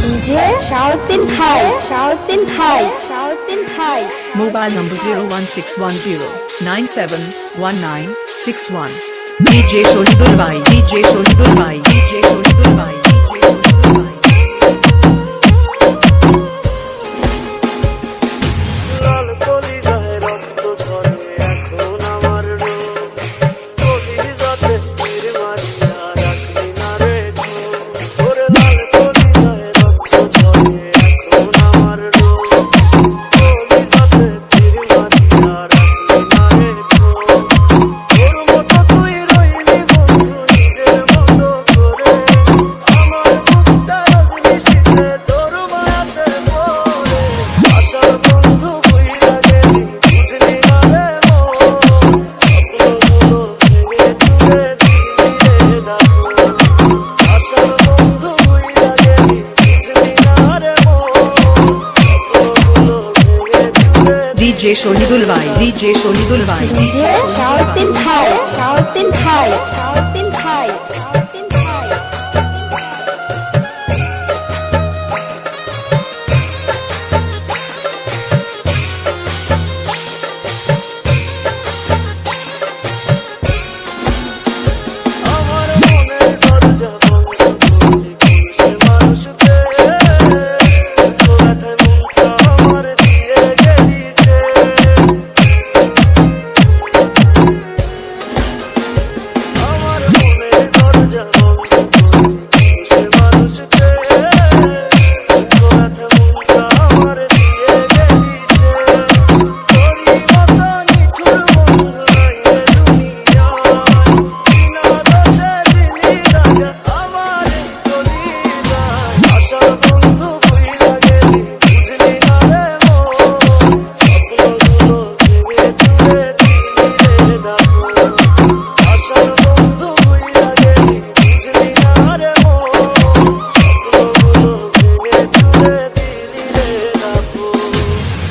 DJ Shoutin High, Shoutin High, Shoutin High. Mobile number 01610971961. DJ Shohidul Bhai, DJ Shohidul Bhai, DJ Shohidul Bhai, DJ Shohidul Bhai. লাল কলি যায় রক্ত ঝরে এখন আমার রূপ কলি যাতে তীর মারিয়া রাখলি না রে ওরে লাল কলি যায় রক্ত ঝরে এখন আমার রূপ কলি যাতে তীর মারিয়া রাখলি না রে তোর মতো তুই রইলি বন্ধু নিজের মতো করে আমার বুকটা রজনী শীতে তোর মায়াতে পড়ে আশার বন্ধু বুইরা গেলি বুঝলি না রে মন স্বপ্নগুলো ভেঙে চুরে দিলি রে দেখো আশার বন্ধু বুইরা গেলি বুঝলি না রে মন স্বপ্নগুলো ভেঙে চুরে DJ Shohidul Bhai, DJ Shohidul Bhai, DJ Shoutin High, Shoutin High, Shoutin High, Shoutin High. আমার মনের দরজা বন্ধ করলি খুশি মানুষকে তোর ব্যথায় মনটা আমার দিয়ে গেলিছে আমার মনের দরজা বন্ধ করলি খুশি মানুষকে তোর ব্যথায় মনটা আমার দিয়ে গেলিছে তোরই মতো নিঠুর বন্ধু নাই রে দুনিয়ায় বিনা দোষে দিলি রাজা আমার এই কলিজায় আশার বন্ধু বুইরা গেলি বুঝলি না রে মন স্বপ্নগুলো ভেঙে চুরে দিলি রে দেখো আশার বন্ধু বুইরা গেলি বুঝলি না রে মন স্বপ্নগুলো ভেঙে চুরে দিলি রে দেখো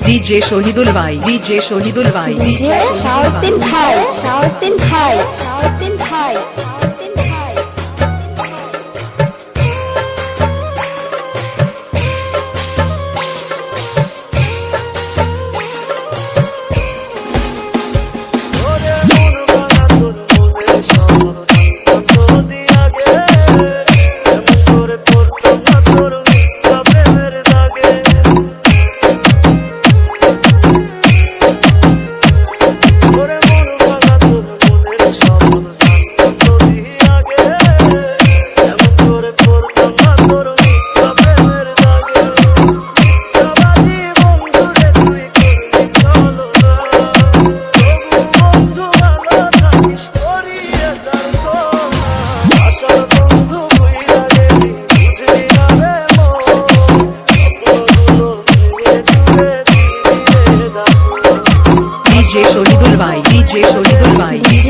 DJ Shohidul Bhai, DJ Shohidul Bhai, DJ Shoutin High, Shoutin High, Shoutin High, Shoutin High. ওরে মন ভাঙা তোর মনে সব শান্ত দিয়া গে এমন করে পড়তাম না তোর মিথ্যা প্রেমের দাগে ওরে মন ভাঙা তোর মনে সব শান্ত দিয়া গে এমন করে পড়তাম না তোর মিথ্যা প্রেমের দাগে মিথ্যাবাদী বন্ধুরে তুই করলি চলো না বন্ধু ভালো থাকিস করিয়ে যার তোলা আশার বন্ধু বুইরা গেলি বুঝলি না রে মন স্বপ্নগুলো ভেঙে চুরে দিলি রে দেখো DJ Shohidul Bhai, DJ Shohidul Bhai, DJ